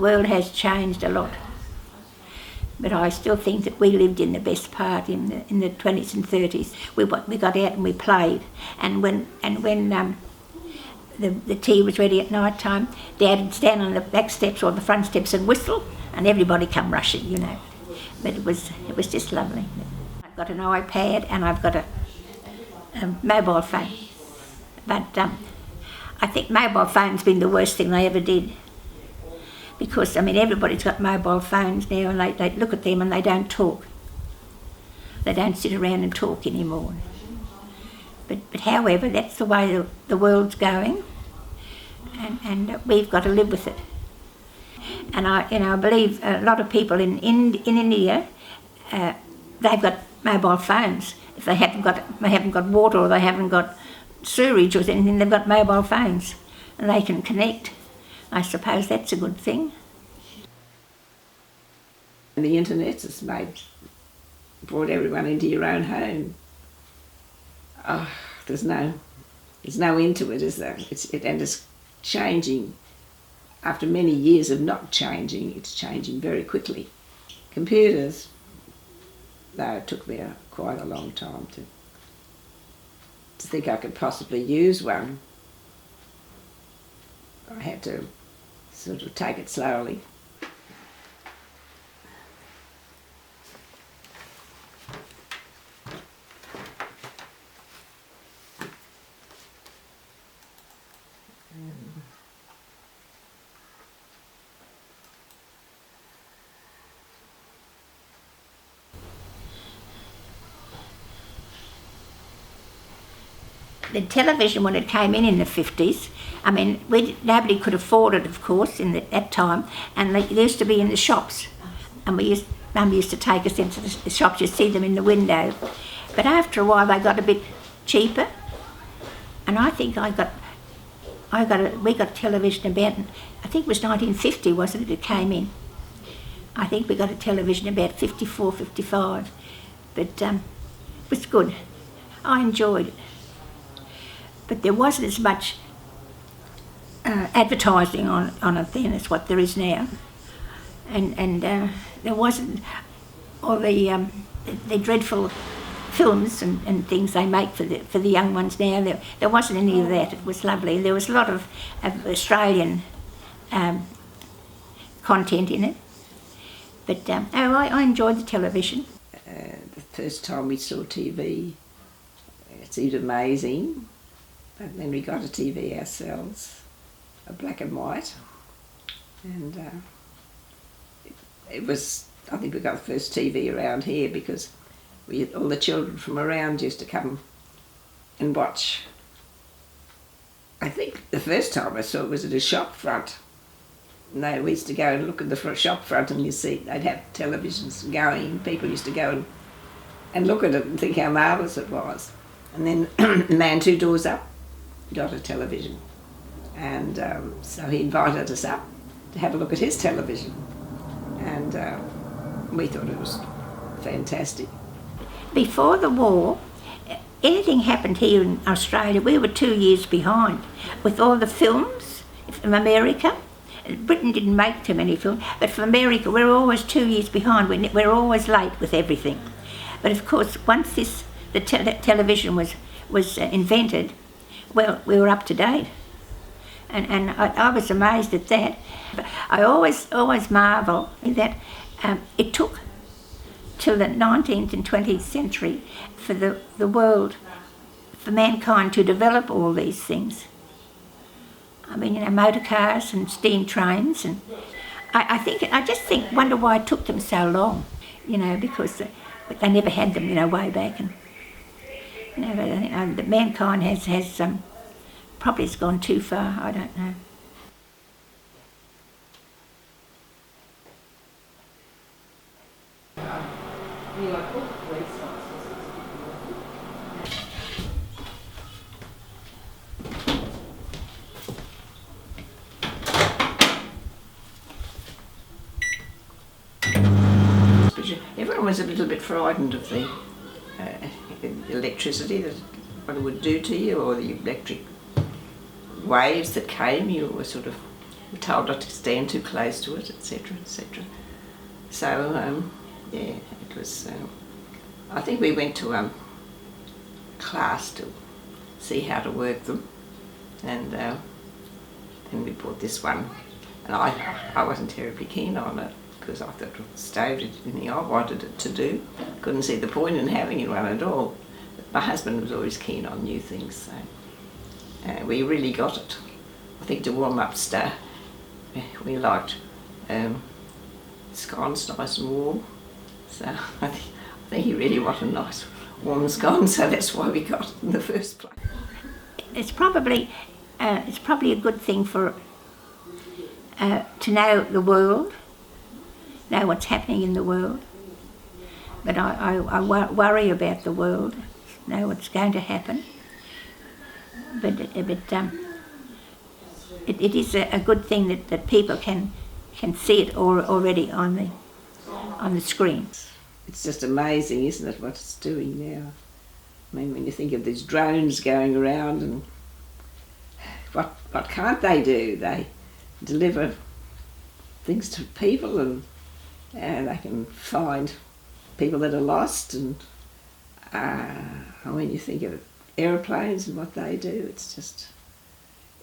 world has changed a lot. But I still think that we lived in the best part in the 20s and 30s. We got out and we played, and when the tea was ready at night time, Dad would stand on the back steps or the front steps and whistle, and everybody come rushing, you know. But it was just lovely. I've got an iPad and I've got a mobile phone, but I think mobile phone's been the worst thing they ever did. Because, I mean, everybody's got mobile phones now, and they look at them and they don't talk. They don't sit around and talk anymore. But however, that's the way the world's going, and we've got to live with it. And I believe a lot of people in India, they've got mobile phones. If they haven't got water or they haven't got sewerage or anything, they've got mobile phones, and they can connect. I suppose that's a good thing. And the internet has brought everyone into your own home. Oh, there's no end to it, is there? And it's changing. After many years of not changing, it's changing very quickly. Computers, though, it took me quite a long time to think I could possibly use one. I had to sort of take it slowly. The television, when it came in the 50s, I mean, nobody could afford it, of course, that time, and they used to be in the shops, and Mum used to take us into the shops. You'd see them in the window, but after a while they got a bit cheaper, and I think we got a television about, I think it was 1950, wasn't it? It came in. I think we got a television about 54, 55, but it was good. I enjoyed it. But there wasn't as much advertising on it then as what there is now, and there wasn't all the dreadful films and things they make for the young ones now. There wasn't any of that. It was lovely. There was a lot of Australian content in it. But I enjoyed the television. The first time we saw TV, it seemed amazing. And then we got a TV ourselves, a black and white, and it was, I think we got the first TV around here because all the children from around used to come and watch. I think the first time I saw it was at a shop front. And we used to go and look at the shop front, and you see they'd have televisions going. People used to go and look at it and think how marvellous it was. And then the man 2 doors up got a television, and so he invited us up to have a look at his television, and we thought it was fantastic. Before the war, anything happened here in Australia, we were 2 years behind with all the films from America. Britain didn't make too many films, but from America we're always 2 years behind. We're always late with everything. But of course, once the television was invented, well, we were up to date, and I was amazed at that. But I always marvel that it took till the 19th and 20th century for the world, for mankind to develop all these things. I mean, you know, motor cars and steam trains, and I just wonder why it took them so long, you know, because they never had them, you know, way back. And you know, that mankind has probably has gone too far. I don't know. Everyone was a little bit frightened of the electricity, that what it would do to you, or the electric waves that came. You were sort of were told not to stand too close to it, etc., etc. So, yeah, it was, I think we went to class to see how to work them, and then we bought this one, and I wasn't terribly keen on it because I thought it stayed everything I wanted it to do. Couldn't see the point in having one at all. But my husband was always keen on new things, so we really got it. I think to warm up stuff, we liked scones nice and warm, so I think he really wanted nice warm scones, so that's why we got it in the first place. It's probably a good thing for to know the world, know what's happening in the world. But I worry about the world, know what's going to happen. But it is a good thing that people can see it already on the screens. It's just amazing, isn't it, what it's doing now? I mean, when you think of these drones going around, and what can't they do? They deliver things to people, and they can find people that are lost. And when you think of aeroplanes and what they do,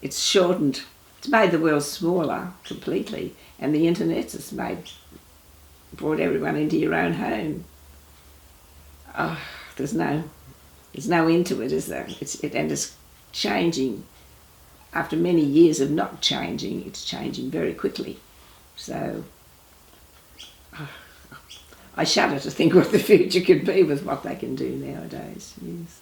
it's shortened. It's made the world smaller completely, and the internet has brought everyone into your own home. There's no end to it, is there? And it's changing. After many years of not changing, it's changing very quickly. So I shudder to think what the future could be with what they can do nowadays. Yes.